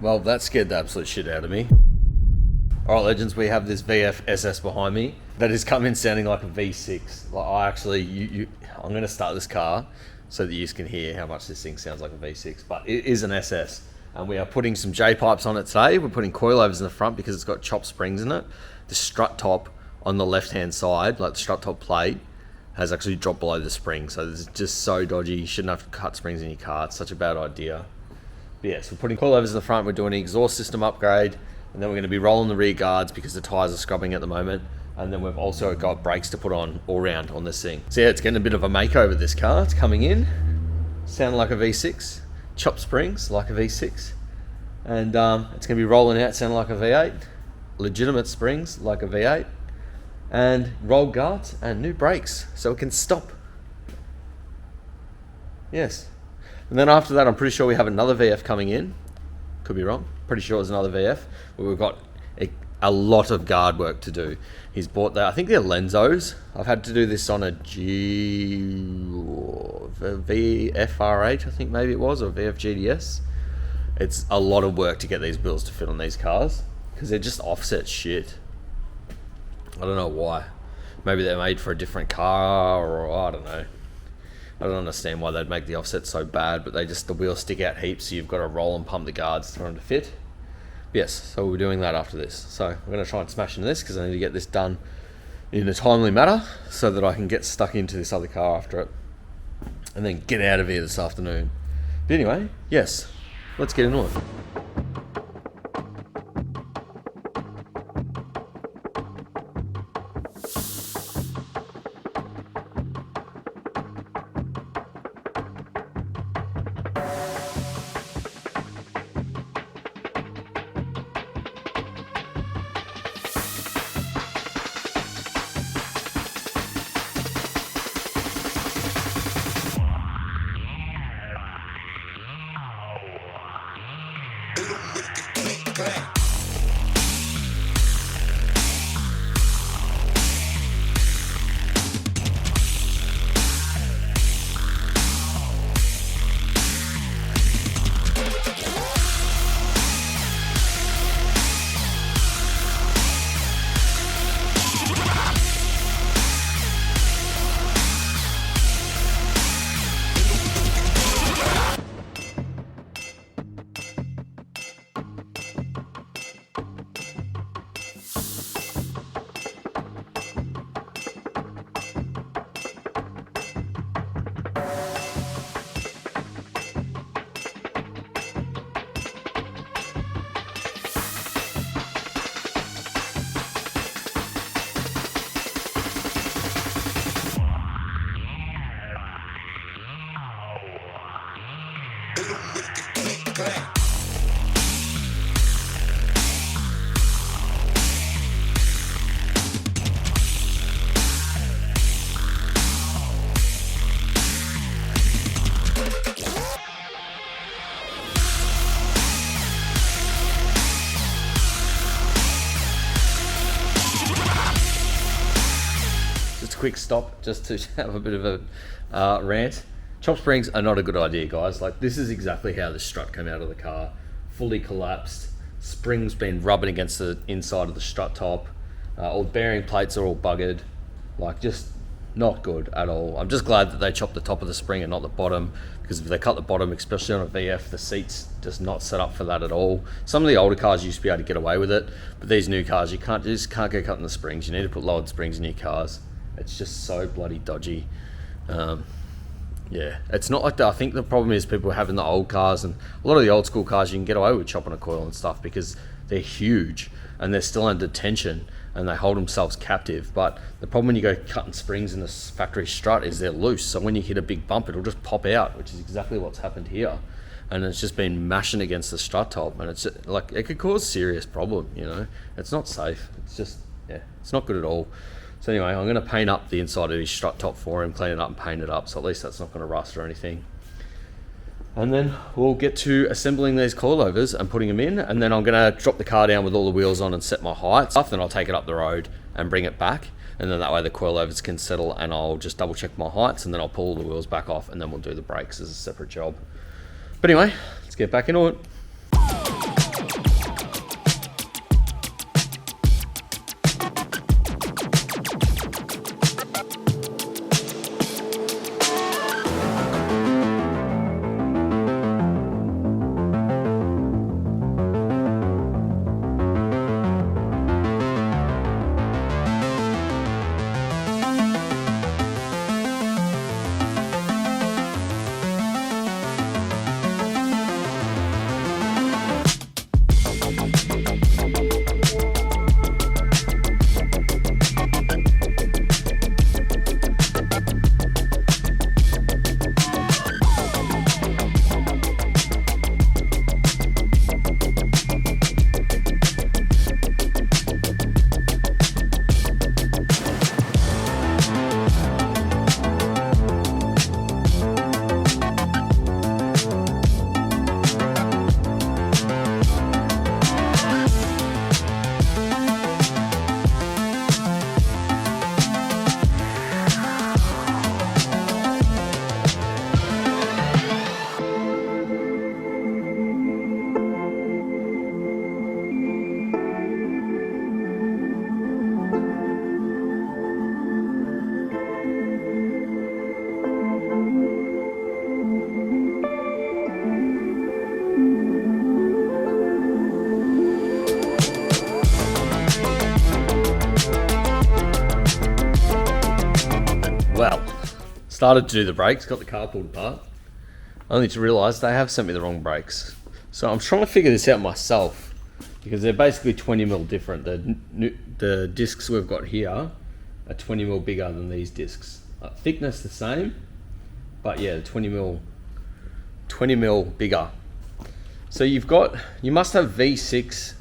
Well, that scared the absolute shit out of me. Alright legends, we have this VF SS behind me that has come in sounding like a V6. Like I actually, I'm going to start this car so that you can hear how much this thing sounds like a V6, but it is an SS. And we are putting some J-pipes on it today. We're putting coilovers in the front because it's got chopped springs in it. The strut top on the left-hand side, like the strut top plate, has actually dropped below the spring. So this is just so dodgy. You shouldn't have to cut springs in your car. It's such a bad idea. But yeah, so we're putting coilovers in the front. We're doing an exhaust system upgrade. And then we're going to be rolling the rear guards because the tyres are scrubbing at the moment. And then we've also got brakes to put on all round on this thing. So yeah, it's getting a bit of a makeover, this car. It's coming in, sounding like a V6. Chopped springs like a V6. And it's going to be rolling out sounding like a V8. Legitimate springs like a V8. And rolled guards and new brakes so it can stop. Yes. And then after that, I'm pretty sure we have another VF coming in. Could be wrong. Pretty sure it's another VF. But we've got a lot of guard work to do. He's bought that. I think they're Lenzos. I've had to do this on a VFR8, I think maybe it was, or VFGDS. It's a lot of work to get these bills to fit on these cars because they're just offset shit. I don't know why. Maybe they're made for a different car, or I don't know. I don't understand why they'd make the offset so bad, but the wheels stick out heaps, so you've got to roll and pump the guards for them to fit. Yes, so we're doing that after this. So I'm going to try and smash into this because I need to get this done in a timely manner so that I can get stuck into this other car after it and then get out of here this afternoon. But anyway, yes, let's get into it. Quick stop just to have a bit of a rant. Chop springs are not a good idea, guys. Like, this is exactly how the strut came out of the car. Fully collapsed. Springs been rubbing against the inside of the strut top. All the bearing plates are all buggered. Like, just not good at all. I'm just glad that they chopped the top of the spring and not the bottom, because if they cut the bottom, especially on a VF, the seat's just not set up for that at all. Some of the older cars used to be able to get away with it, but these new cars, you just can't go cutting the springs. You need to put lowered springs in your cars. It's just so bloody dodgy. Yeah, it's not like that. I think the problem is people having the old cars, and a lot of the old school cars, you can get away with chopping a coil and stuff because they're huge and they're still under tension and they hold themselves captive. But the problem when you go cutting springs in this factory strut is they're loose. So when you hit a big bump, it'll just pop out, which is exactly what's happened here. And it's just been mashing against the strut top, and it's like, it could cause serious problem, you know. It's not safe. It's just, yeah, it's not good at all. So anyway, I'm going to paint up the inside of his strut top for him, clean it up and paint it up, so at least that's not going to rust or anything. And then we'll get to assembling these coilovers and putting them in, and then I'm going to drop the car down with all the wheels on and set my height stuff, then I'll take it up the road and bring it back, and then that way the coilovers can settle, and I'll just double check my heights, and then I'll pull the wheels back off, and then we'll do the brakes as a separate job. But anyway, let's get back into it. started to do the brakes, got the car pulled apart, only to realise they have sent me the wrong brakes. So I'm trying to figure this out myself, because they're basically 20mm different. The discs we've got here are 20mm bigger than these discs. Thickness the same, but yeah, 20mm bigger. So you must have V6,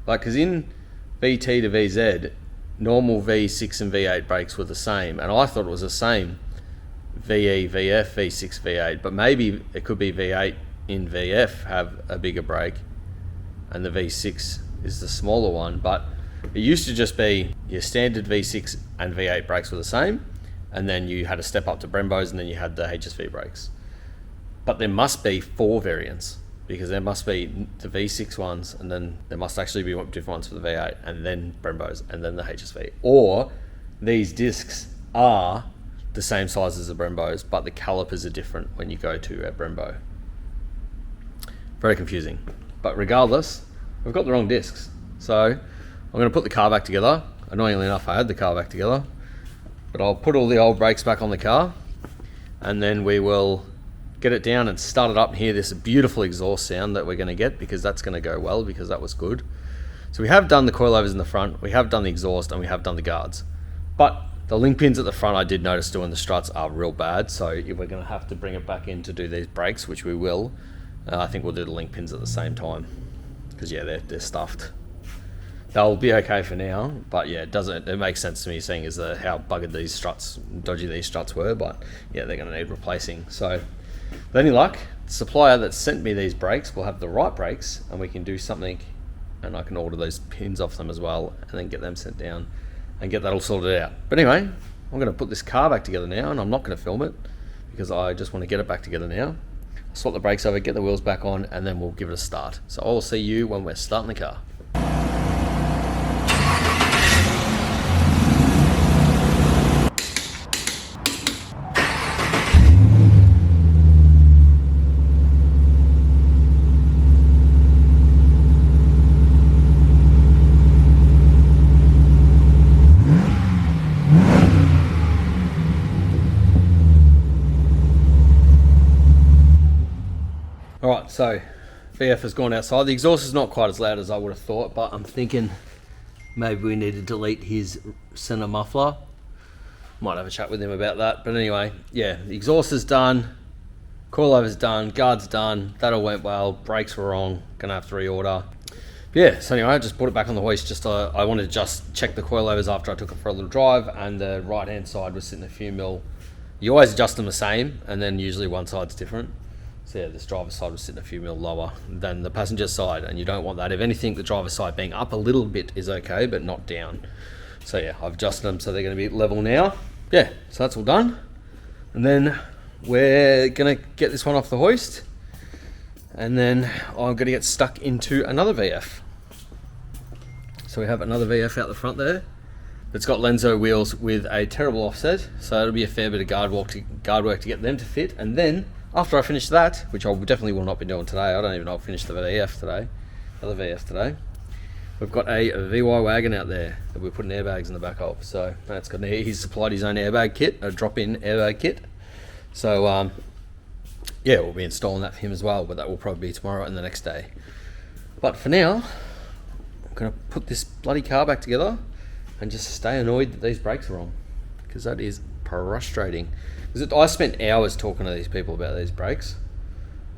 like, because in VT to VZ, normal V6 and V8 brakes were the same, and I thought it was the same VE, VF, V6, V8, but maybe it could be V8 in VF have a bigger brake and the V6 is the smaller one. But it used to just be your standard V6 and V8 brakes were the same, and then you had a step up to Brembos, and then you had the HSV brakes. But there must be 4 variants, because there must be the V6 ones, and then there must actually be different ones for the V8, and then Brembos, and then the HSV. Or these discs are the same size as the Brembos, but the calipers are different when you go to a Brembo. Very confusing. But regardless, we've got the wrong discs. So I'm going to put the car back together. Annoyingly enough, I had the car back together, but I'll put all the old brakes back on the car, and then we will get it down and start it up and hear this beautiful exhaust sound that we're going to get, because that's going to go well, because that was good. So we have done the coilovers in the front, we have done the exhaust, and we have done the guards. But the link pins at the front, I did notice doing the struts are real bad, so if we're going to have to bring it back in to do these brakes, which we will, I think we'll do the link pins at the same time, because yeah, they're stuffed. They'll be okay for now, but yeah, it makes sense to me, seeing as how buggered these struts, dodgy these struts were. But yeah, they're going to need replacing. So with any luck, the supplier that sent me these brakes will have the right brakes, and we can do something, and I can order those pins off them as well, and then get them sent down and get that all sorted out. But anyway, I'm going to put this car back together now, and I'm not going to film it because I just want to get it back together now. I'll swap the brakes over, get the wheels back on, and then we'll give it a start. So I'll see you when we're starting the car. Alright, so VF has gone outside. The exhaust is not quite as loud as I would have thought, but I'm thinking maybe we need to delete his center muffler. Might have a chat with him about that. But anyway, yeah, the exhaust is done, coilover's done, guard's done, that all went well, brakes were wrong, gonna have to reorder. Yeah, so anyway, I just put it back on the hoist. I wanted to just check the coilovers after I took it for a little drive, and the right hand side was sitting a few mil. You always adjust them the same, and then usually one side's different. So yeah, this driver's side was sitting a few mil lower than the passenger side, and you don't want that. If anything, the driver's side being up a little bit is okay, but not down. So yeah, I've adjusted them so they're going to be level now. Yeah, so that's all done. And then we're going to get this one off the hoist, and then I'm going to get stuck into another VF. So we have another VF out the front there. It's got Lenzo wheels with a terrible offset, so it'll be a fair bit of guard work to get them to fit. And then after I finish that, which I definitely will not be doing today, I don't even know I'll finish the VF today, other VF today, we've got a VY Wagon out there that we're putting airbags in the back of. So that's got, he's supplied his own airbag kit, a drop-in airbag kit. So yeah, we'll be installing that for him as well, but that will probably be tomorrow and the next day. But for now, I'm going to put this bloody car back together and just stay annoyed that these brakes are wrong, because that is frustrating. I spent hours talking to these people about these brakes,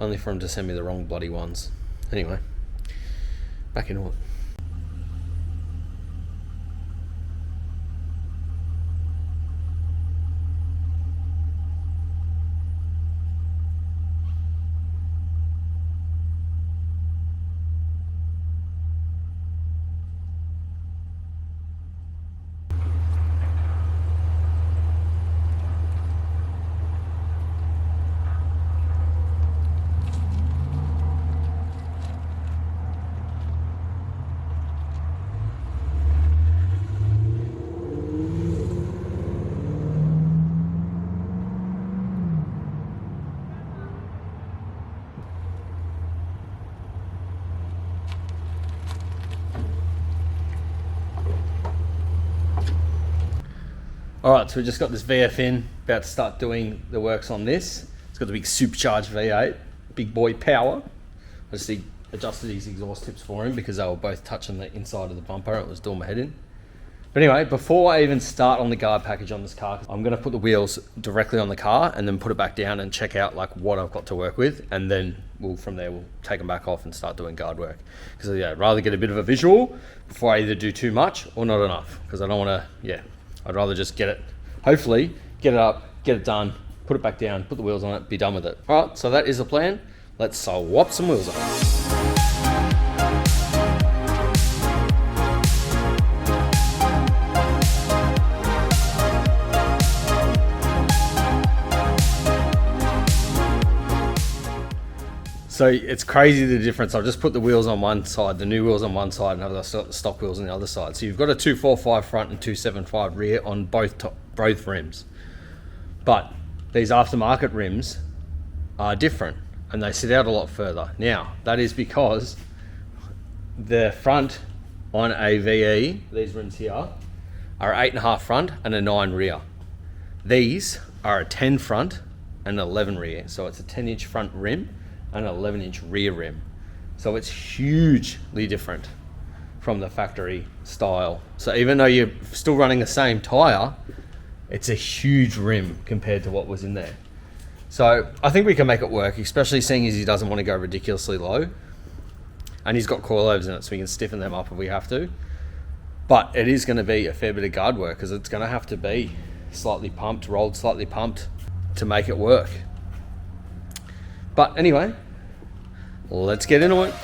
only for them to send me the wrong bloody ones. Anyway, back in it. All right, so we just got this VF in, about to start doing the works on this. It's got the big supercharged V8, big boy power. I just adjusted these exhaust tips for him because they were both touching the inside of the bumper. It was doing my head in. But anyway, before I even start on the guard package on this car, I'm gonna put the wheels directly on the car and then put it back down and check out like what I've got to work with, and then from there we'll take them back off and start doing guard work. Because yeah, I'd rather get a bit of a visual before I either do too much or not enough. Because I don't want to, I'd rather just get it, hopefully, get it up, get it done, put it back down, put the wheels on it, be done with it. All right, so that is the plan. Let's swap some wheels on. So it's crazy the difference. I've just put the wheels on one side, the new wheels on one side, and I've got the stock wheels on the other side. So you've got a 245 front and 275 rear on both rims. But these aftermarket rims are different and they sit out a lot further. Now, that is because the front on a VE, these rims here, are 8.5 front and a 9 rear. These are a 10 front and 11 rear. So it's a 10-inch front rim and an 11-inch rear rim. So it's hugely different from the factory style. So even though you're still running the same tire, it's a huge rim compared to what was in there. So I think we can make it work, especially seeing as he doesn't want to go ridiculously low. And he's got coilovers in it, so we can stiffen them up if we have to. But it is going to be a fair bit of guard work because it's going to have to be slightly pumped, rolled slightly pumped to make it work. But anyway, let's get into it.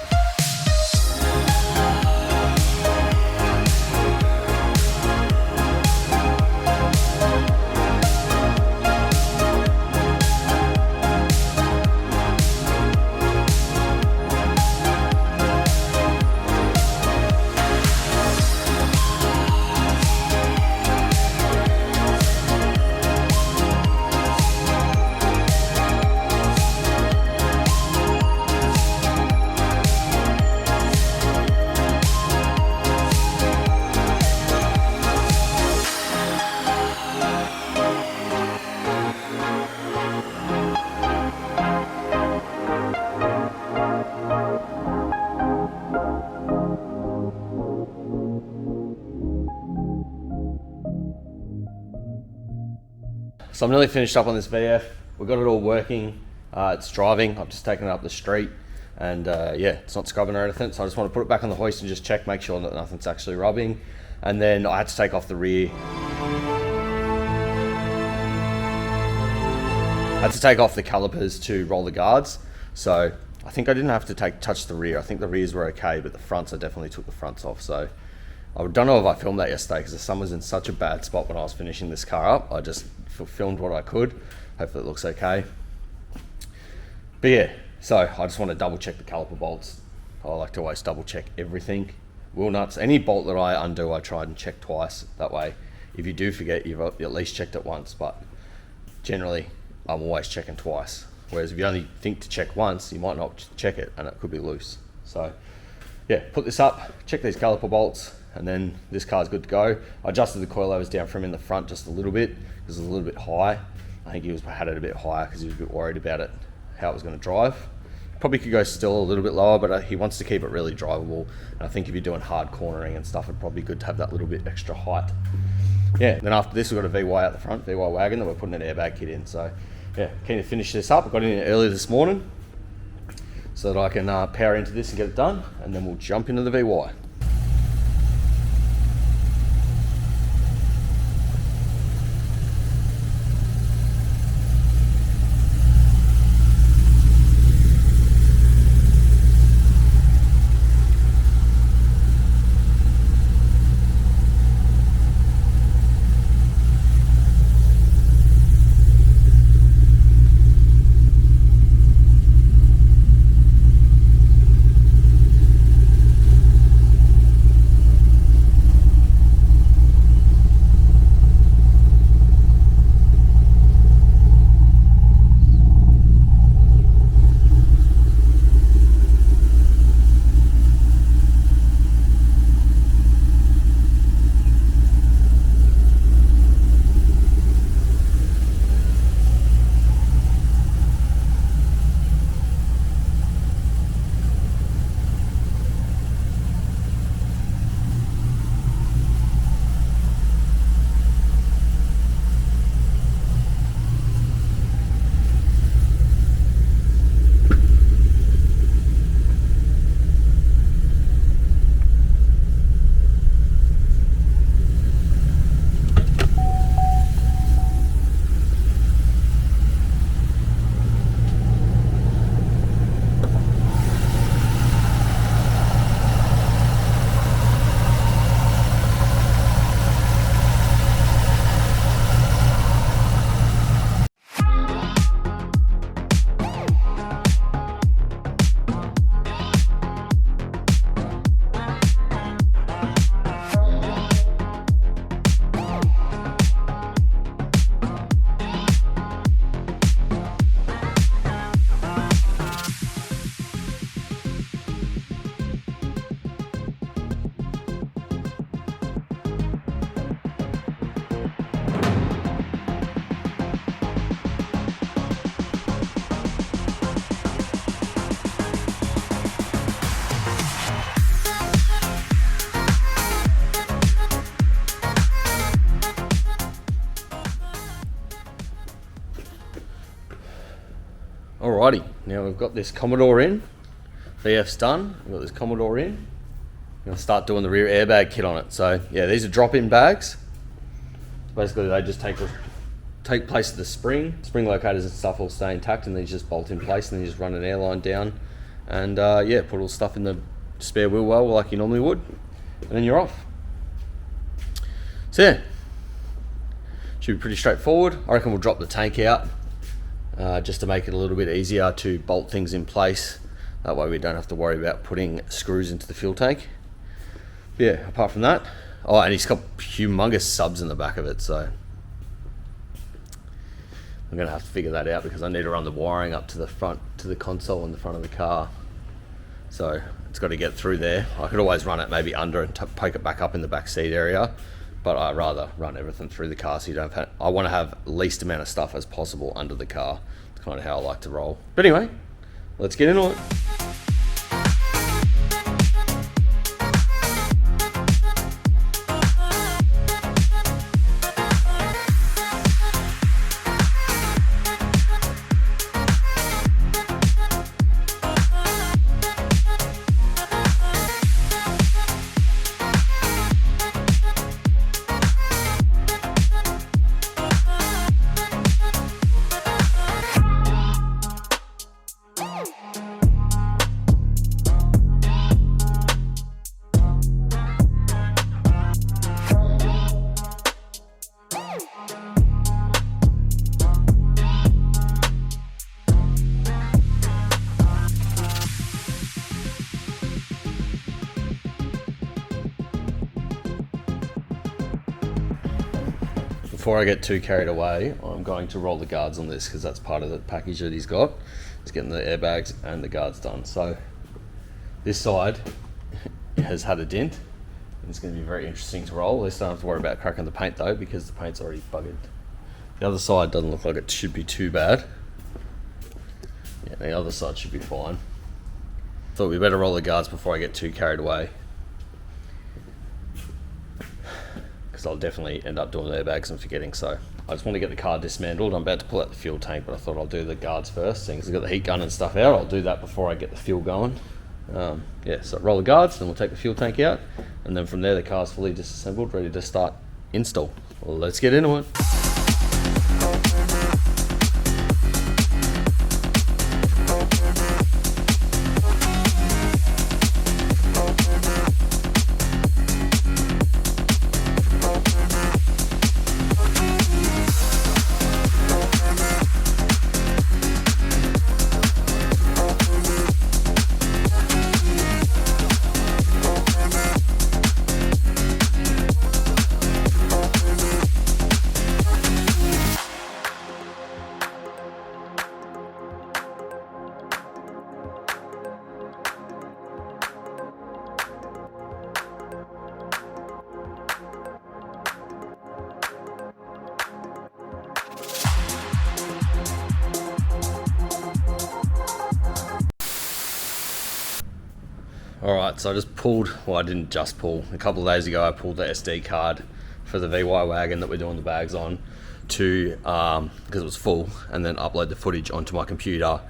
So I'm nearly finished up on this VF. We've got it all working. It's driving. I've just taken it up the street and it's not scrubbing or anything. So I just want to put it back on the hoist and just check, make sure that nothing's actually rubbing. And then I had to take off the rear. I had to take off the calipers to roll the guards. So I think I didn't have to touch the rear. I think the rears were okay, but the fronts, I definitely took the fronts off. So I don't know if I filmed that yesterday because the sun was in such a bad spot when I was finishing this car up. I just filmed what I could. Hopefully it looks okay. But yeah, so I just want to double check the caliper bolts. I like to always double check everything. Wheel nuts, any bolt that I undo, I try and check twice. That way, if you do forget, you've at least checked it once, but generally I'm always checking twice. Whereas if you only think to check once, you might not check it and it could be loose. So yeah, put this up, check these caliper bolts, and then this car's good to go. I adjusted the coilovers down from in the front just a little bit because it was a little bit high. I think he had it a bit higher because he was a bit worried about it, how it was going to drive. Probably could go still a little bit lower, but he wants to keep it really drivable. And I think if you're doing hard cornering and stuff, it'd probably be good to have that little bit extra height. Yeah, then after this, we've got a VY out the front, VY Wagon, that we're putting an airbag kit in. So yeah, keen to finish this up. I got in early this morning so that I can power into this and get it done, and then we'll jump into the VY. now we've got this Commodore in. VF's done. We've got this Commodore in. I'm going to start doing the rear airbag kit on it. So yeah, these are drop-in bags. Basically, they just take place of the spring. Spring locators and stuff will stay intact, and these just bolt in place, and then you just run an airline down, and yeah, put all the stuff in the spare wheel well like you normally would, and then you're off. So yeah, should be pretty straightforward. I reckon we'll drop the tank out just to make it a little bit easier to bolt things in place. That way we don't have to worry about putting screws into the fuel tank. But yeah, apart from that, oh, and he's got humongous subs in the back of it, so I'm gonna have to figure that out because I need to run the wiring up to the front, to the console in the front of the car. So it's got to get through there. I could always run it maybe under and poke it back up in the back seat area, but I'd rather run everything through the car so you don't have, I want to have least amount of stuff as possible under the car. It's kind of how I like to roll. But anyway, let's get into it. Before I get too carried away, I'm going to roll the guards on this because that's part of the package that he's got. He's getting the airbags and the guards done. So this side has had a dent. It's going to be very interesting to roll. At least I don't have to worry about cracking the paint though because the paint's already buggered. The other side doesn't look like it should be too bad. Yeah, the other side should be fine. Thought we better roll the guards before I get too carried away. I'll definitely end up doing the airbags and forgetting, so I just want to get the car dismantled. I'm about to pull out the fuel tank, but I thought I'll do the guards first. Seeing as I've got the heat gun and stuff out, I'll do that before I get the fuel going. Yeah, so roll the guards, then we'll take the fuel tank out, and then from there the car's fully disassembled, ready to start install. Well, let's get into it. Alright, so I just pulled, well I didn't just pull, a couple of days ago I pulled the SD card for the VY Wagon that we're doing the bags on to, because it was full, and then upload the footage onto my computer,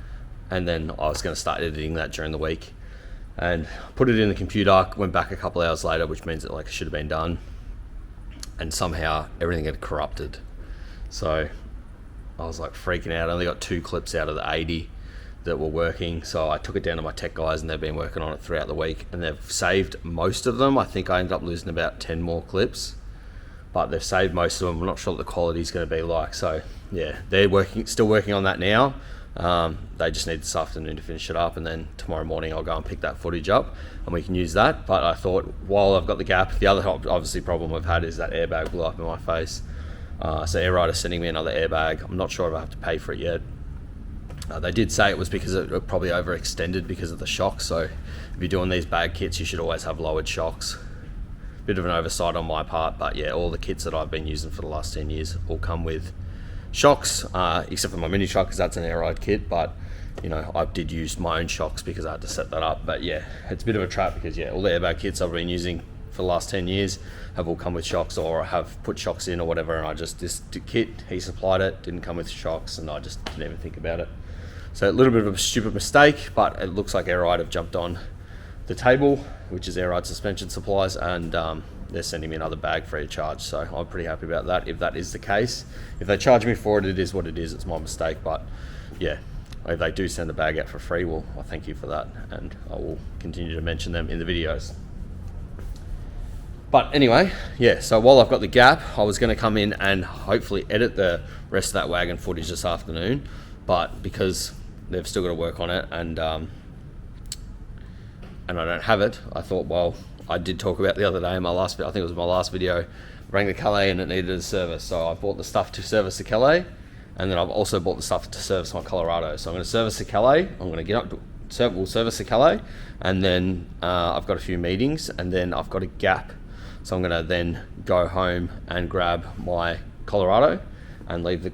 and then I was going to start editing that during the week. And put it in the computer, went back a couple of hours later, which means it like should have been done, and somehow everything had corrupted. So I was like freaking out. I only got 2 clips out of the 80 that were working, so I took it down to my tech guys and they've been working on it throughout the week, and they've saved most of them. I think I ended up losing about 10 more clips, but they've saved most of them. I'm not sure what the quality is going to be like, so yeah, they're still working on that now. They just need this afternoon to finish it up, and then tomorrow morning I'll go and pick that footage up and we can use that. But I thought while I've got the gap, the other obviously problem I've had is that airbag blew up in my face. So Air Rider's sending me another airbag. I'm not sure if I have to pay for it yet. They did say it was because it probably overextended because of the shocks. So if you're doing these bag kits, you should always have lowered shocks. Bit of an oversight on my part, but yeah, all the kits that I've been using for the last 10 years all come with shocks, except for my mini truck because that's an air ride kit. But you know, I did use my own shocks because I had to set that up. But yeah, it's a bit of a trap because yeah, all the airbag kits I've been using for the last 10 years have all come with shocks, or have put shocks in or whatever, and this kit, he supplied it, didn't come with shocks, and I just didn't even think about it. So a little bit of a stupid mistake, but it looks like Air Ride have jumped on the table, which is Air Ride Suspension Supplies, and they're sending me another bag free of charge. So I'm pretty happy about that, if that is the case. If they charge me for it, it is what it is. It's my mistake, but yeah, if they do send a bag out for free, well, I thank you for that, and I will continue to mention them in the videos. But anyway, yeah, so while I've got the gap, I was going to come in and hopefully edit the rest of that wagon footage this afternoon, but because they've still got to work on it, and I don't have it, I thought, well, I did talk about the other day in my last video, I think it was my last video, rang the Calais and it needed a service, so I bought the stuff to service the Calais, and then I've also bought the stuff to service my Colorado. So I'm going to service the Calais, I'm going to get up to, we'll service the Calais, and then I've got a few meetings, and then I've got a gap. So I'm going to then go home and grab my Colorado and leave the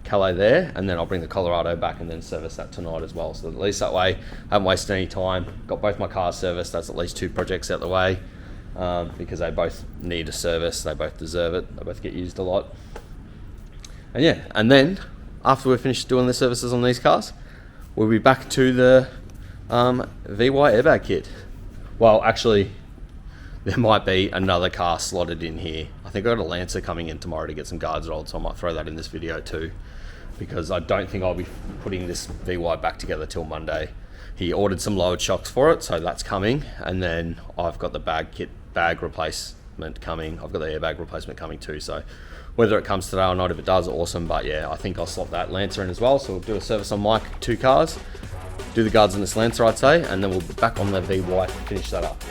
Calais there, and then I'll bring the Colorado back and then service that tonight as well. So at least that way I haven't wasted any time. Got both my cars serviced. That's at least 2 projects out the way, because they both need a service. They both deserve it. They both get used a lot. And yeah, and then after we're finished doing the services on these cars, we'll be back to the VY airbag kit. Well, actually, there might be another car slotted in here. I think I've got a Lancer coming in tomorrow to get some guards rolled, so I might throw that in this video too, because I don't think I'll be putting this VY back together till Monday. He ordered some lowered shocks for it, so that's coming, and then I've got the bag replacement coming. I've got the airbag replacement coming too, so whether it comes today or not, if it does, awesome, but yeah, I think I'll slot that Lancer in as well, so we'll do a service on my 2 cars, do the guards on this Lancer, I'd say, and then we'll be back on the VY to finish that up.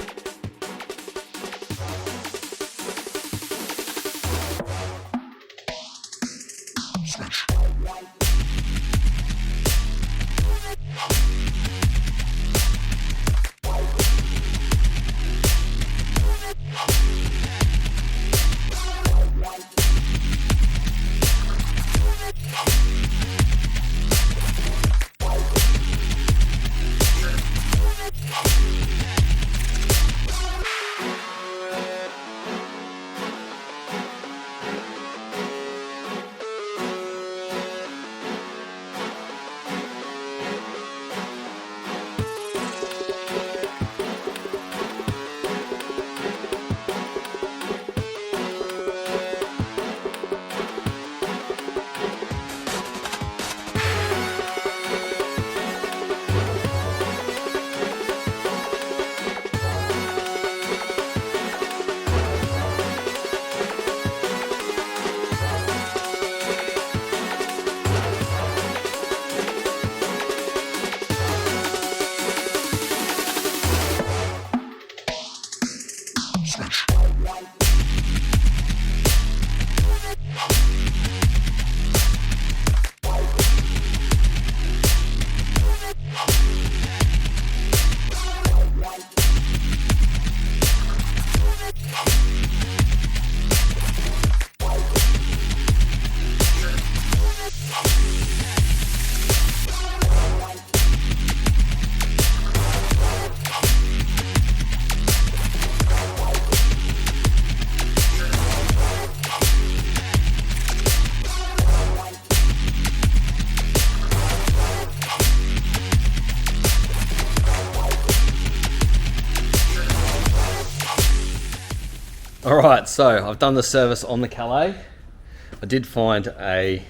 Alright, so I've done the service on the Calais. I did find I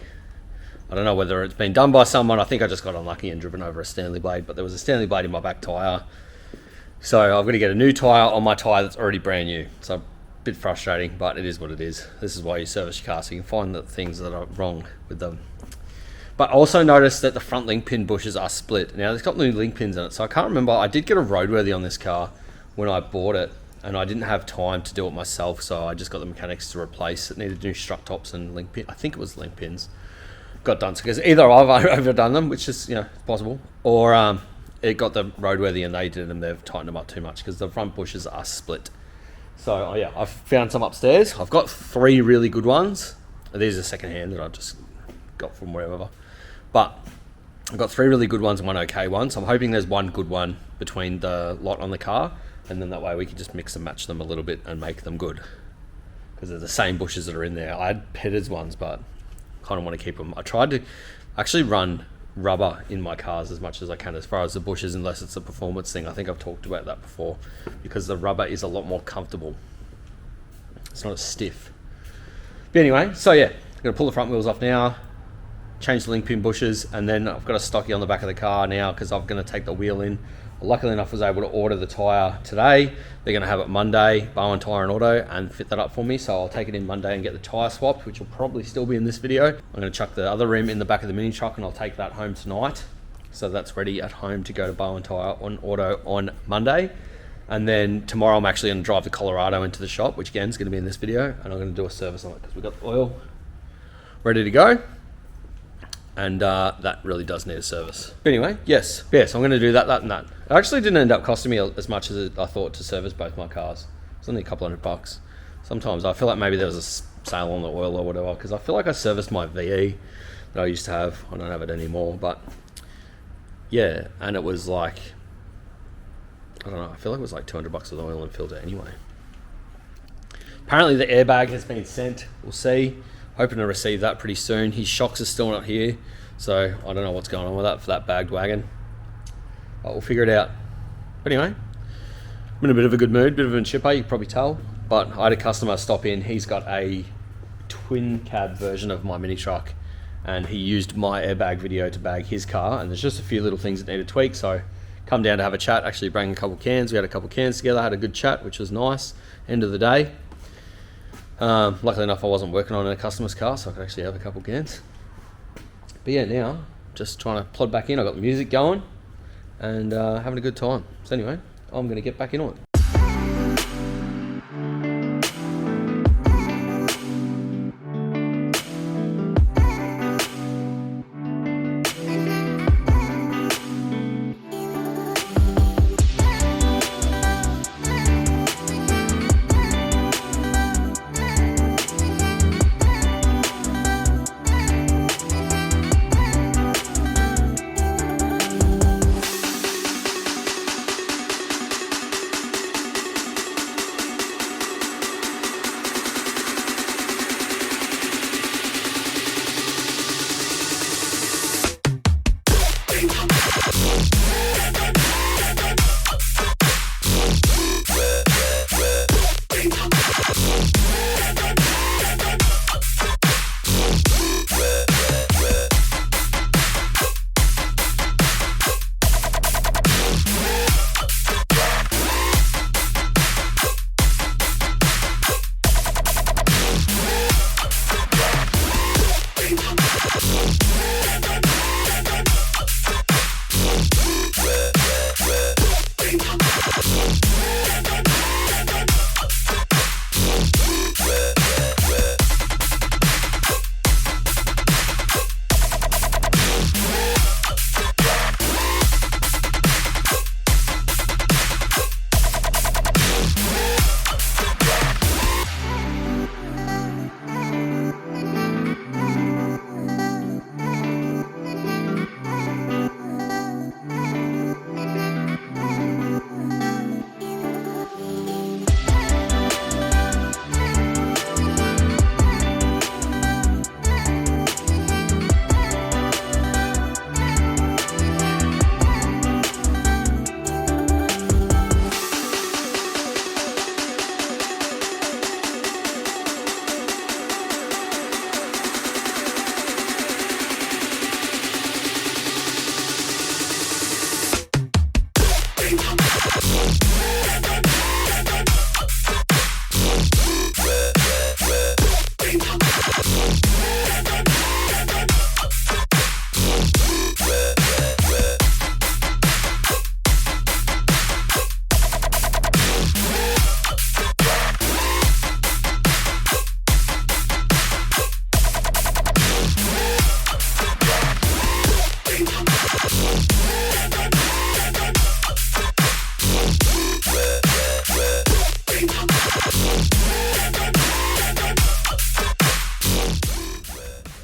don't know whether it's been done by someone, I think I just got unlucky and driven over a Stanley blade, but there was a Stanley blade in my back tyre. So I've got to get a new tyre on my tyre that's already brand new. So a bit frustrating, but it is what it is. This is why you service your car, so you can find the things that are wrong with them. But I also noticed that the front link pin bushes are split. Now it's got new link pins in it, so I can't remember. I did get a roadworthy on this car when I bought it, and I didn't have time to do it myself, so I just got the mechanics to replace it. Needed new strut tops and link pin. I think it was link pins. Got done because either I've overdone them, which is possible, or it got the roadworthy and they did, and they've tightened them up too much because the front bushes are split. So yeah, I've found some upstairs. I've got 3 really good ones. These are secondhand that I've just got from wherever, but I've got 3 really good ones and 1 okay one. So I'm hoping there's 1 good one between the lot on the car, and then that way we can just mix and match them a little bit and make them good, because they're the same bushes that are in there. I had Petters ones, but kind of want to keep them. I tried to actually run rubber in my cars as much as I can as far as the bushes, unless it's a performance thing. I think I've talked about that before, because the rubber is a lot more comfortable. It's not as stiff. But anyway, so yeah, I'm going to pull the front wheels off now, change the link pin bushes, and then I've got a stocky on the back of the car now because I'm going to take the wheel in. Luckily enough, I was able to order the tyre today. They're going to have it Monday, Bowen Tyre and Auto, and fit that up for me. So I'll take it in Monday and get the tyre swapped, which will probably still be in this video. I'm going to chuck the other rim in the back of the mini truck, and I'll take that home tonight. So that's ready at home to go to Bowen Tyre and Auto on Monday. And then tomorrow I'm actually going to drive the Colorado into the shop, which again is going to be in this video, and I'm going to do a service on it because we've got the oil ready to go. And that really does need a service. But anyway, yes, so I'm going to do that, and that. It actually didn't end up costing me as much as I thought to service both my cars. It's only a couple $100. Sometimes I feel like maybe there was a sale on the oil or whatever, because I feel like I serviced my VE that I used to have. I don't have it anymore, but yeah, and it was like, I don't know, I feel like it was like $200 with oil and filter anyway. Apparently the airbag has been sent. We'll see. Hoping to receive that pretty soon. His shocks are still not here, so I don't know what's going on with that for that bagged wagon. But we'll figure it out. But anyway, I'm in a bit of a good mood, bit of a chipper, you can probably tell. But I had a customer stop in. He's got a twin cab version of my mini truck, and he used my airbag video to bag his car, and there's just a few little things that need a tweak, so come down to have a chat. Actually bring a couple cans. We had a couple cans together, had a good chat, which was nice. End of the day. Luckily enough, I wasn't working on a customer's car, so I could actually have a couple cans. But yeah, now just trying to plod back in. I got the music going and having a good time. So anyway, I'm going to get back in on it.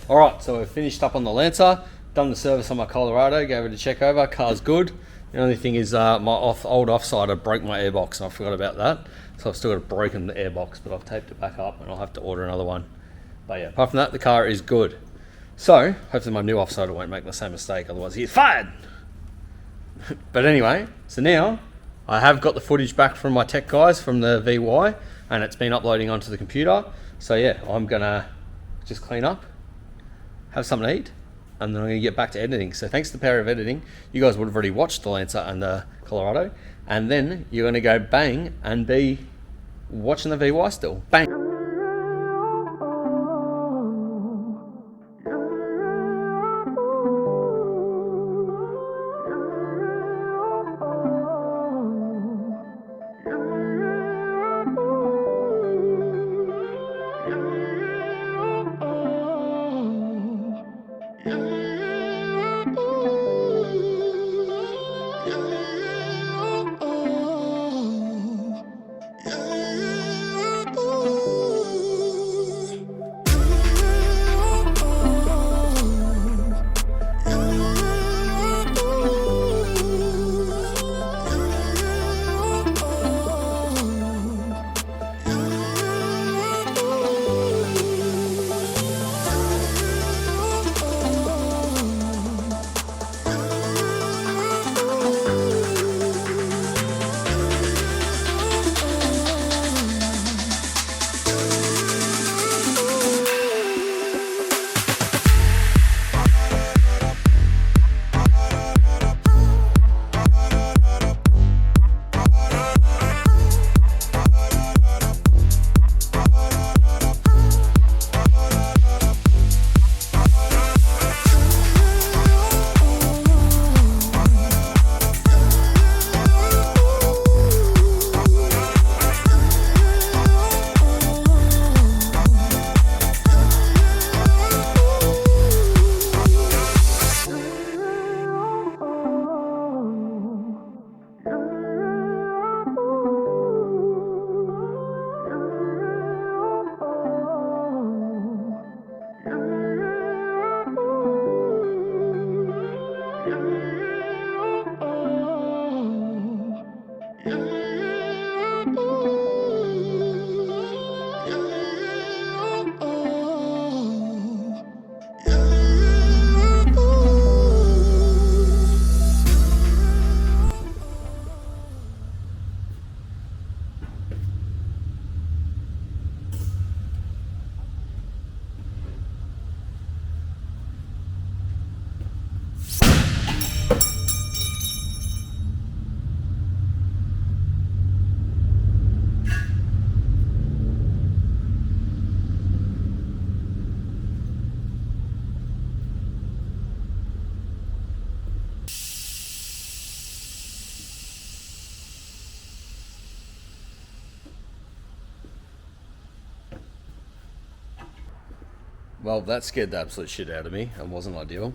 Alright, so we've finished up on the Lancer, done the service on my Colorado, gave it a check over, car's good. The only thing is my old offsider broke my airbox, and I forgot about that. So I've still got a broken airbox, but I've taped it back up and I'll have to order another one. But yeah, apart from that, the car is good. So hopefully my new offsider won't make the same mistake, otherwise he's fired. But anyway, so now I have got the footage back from my tech guys from the VY, and it's been uploading onto the computer. So yeah, I'm gonna just clean up, have something to eat, and then I'm gonna get back to editing. So thanks to the power of editing, you guys would have already watched the Lancer and the Colorado, and then you're gonna go bang and be watching the VY still. Bang. Well, that scared the absolute shit out of me and wasn't ideal.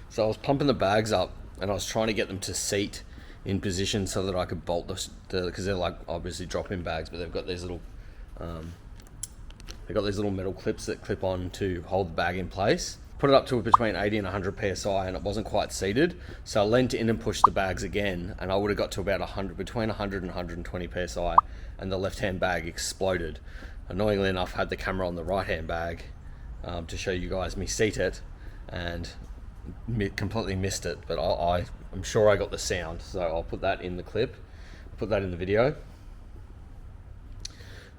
So I was pumping the bags up and I was trying to get them to seat in position so that I could bolt because they're like obviously drop-in bags, but they've got these little metal clips that clip on to hold the bag in place. Put it up to between 80 and 100 psi and it wasn't quite seated, so I leant in and pushed the bags again, and I would have got to about 100, between 100 and 120 psi, and the left-hand bag exploded. Annoyingly enough, I had the camera on the right-hand bag to show you guys me seat it, and completely missed it, but I'm sure I got the sound, so I'll put that in the clip, put that in the video.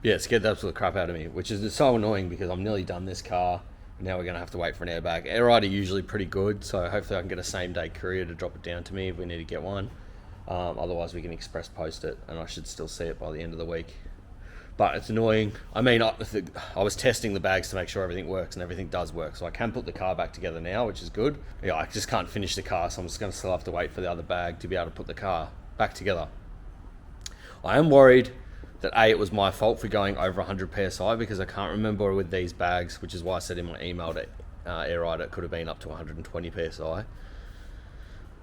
Yeah, it scared the absolute crap out of me, which is so annoying because I'm nearly done this car. Now we're going to have to wait for an airbag. Air ride are usually pretty good, so hopefully I can get a same day courier to drop it down to me if we need to get one. Otherwise we can express post it, and I should still see it by the end of the week. But it's annoying. I mean, I was testing the bags to make sure everything works, and everything does work. So I can put the car back together now, which is good. Yeah, I just can't finish the car, so I'm just going to still have to wait for the other bag to be able to put the car back together. I am worried that A, it was my fault for going over 100 psi, because I can't remember with these bags, which is why I said in my email that Air Ride it could have been up to 120 psi.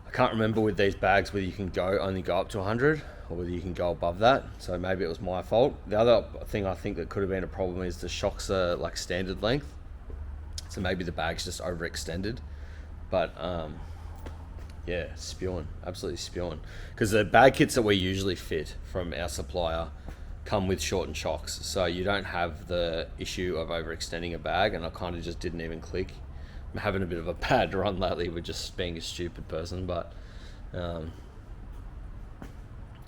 I can't remember with these bags whether you can only go up to 100 or whether you can go above that, so maybe it was my fault. The other thing I think that could have been a problem is the shocks are like standard length, so maybe the bag's just overextended. But yeah, spewing, absolutely spewing, because the bag kits that we usually fit from our supplier come with shortened shocks, so you don't have the issue of overextending a bag, and I kind of just didn't even click having a bit of a bad run lately with just being a stupid person, but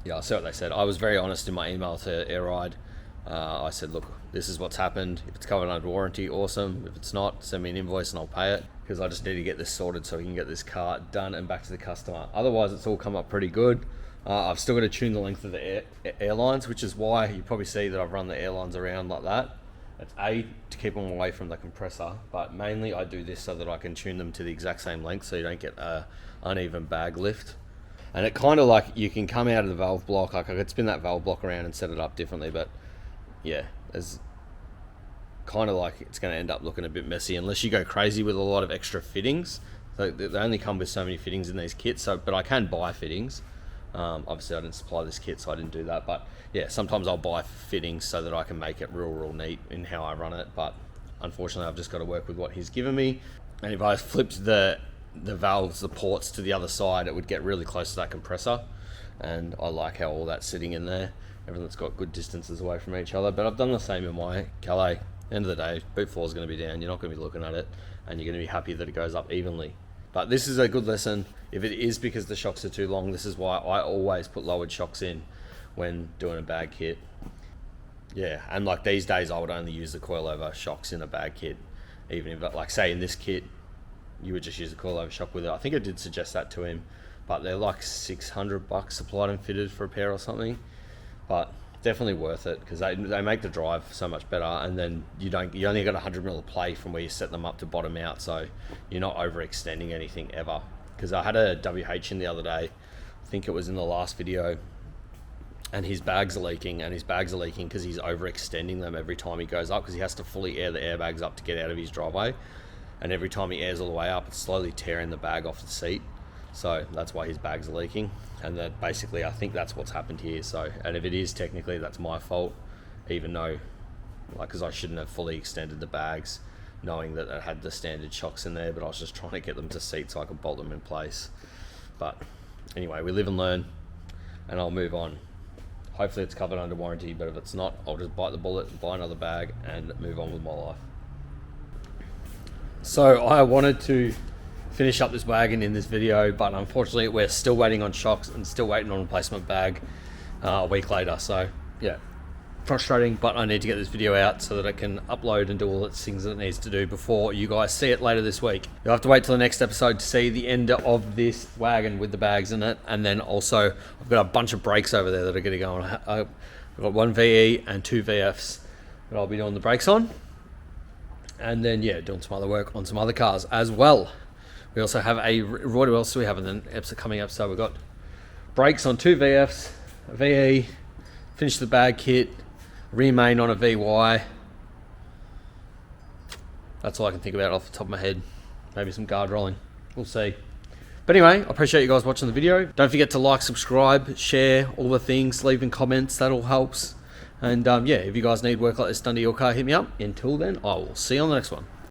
yeah, I see what they said. I was very honest in my email to Air Ride. I said, look, this is what's happened. If it's covered under warranty, awesome. If it's not, send me an invoice and I'll pay it, because I just need to get this sorted so we can get this car done and back to the customer. Otherwise, it's all come up pretty good. I've still got to tune the length of the airlines, which is why you probably see that I've run the airlines around like that. It's A, to keep them away from the compressor, but mainly I do this so that I can tune them to the exact same length so you don't get a uneven bag lift. And it kind of like, you can come out of the valve block, like I could spin that valve block around and set it up differently, but yeah, it's kind of like it's going to end up looking a bit messy unless you go crazy with a lot of extra fittings. So they only come with so many fittings in these kits, but I can buy fittings. Obviously I didn't supply this kit, so I didn't do that, but yeah, sometimes I'll buy fittings so that I can make it real neat in how I run it, but unfortunately I've just got to work with what he's given me. And if I flipped the valves, the ports to the other side, it would get really close to that compressor, and I like how all that's sitting in there. Everything's got good distances away from each other, but I've done the same in my Calais. End of the day, boot floor is going to be down, you're not going to be looking at it, and you're going to be happy that it goes up evenly. But this is a good lesson. If it is because the shocks are too long, this is why I always put lowered shocks in when doing a bag kit. Yeah, and like these days I would only use the coilover shocks in a bag kit. Even if, like say in this kit, you would just use the coilover shock with it. I think I did suggest that to him, but they're like $600 supplied and fitted for a pair or something. But definitely worth it, because they make the drive so much better, and then you only got 100mm of play from where you set them up to bottom out, so you're not overextending anything ever. Because I had a WH in the other day, I think it was in the last video, and his bags are leaking, because he's overextending them every time he goes up, because he has to fully air the airbags up to get out of his driveway, and every time he airs all the way up, it's slowly tearing the bag off the seat. So that's why his bags are leaking, and that basically I think that's what's happened here. So, and if it is, technically that's my fault, even though, like, because I shouldn't have fully extended the bags, knowing that it had the standard shocks in there, but I was just trying to get them to seat so I could bolt them in place. But anyway, we live and learn, and I'll move on. Hopefully it's covered under warranty, but if it's not, I'll just bite the bullet, buy another bag, and move on with my life. So I wanted to finish up this wagon in this video, but unfortunately we're still waiting on shocks and still waiting on a replacement bag a week later. So yeah, frustrating, but I need to get this video out so that I can upload and do all the things that it needs to do before you guys see it later this week. You'll have to wait till the next episode to see the end of this wagon with the bags in it, and then also I've got a bunch of brakes over there that are going to go on. I've got one VE and two VFs that I'll be doing the brakes on, and then yeah, doing some other work on some other cars as well. We also have what else do we have in the coming episode? We've got brakes on two VFs, a VE, finish the bag kit, remain on a VY. That's all I can think about off the top of my head. Maybe some guard rolling. We'll see. But anyway, I appreciate you guys watching the video. Don't forget to like, subscribe, share, all the things, leaving comments. That all helps. And yeah, if you guys need work like this done to your car, hit me up. Until then, I will see you on the next one.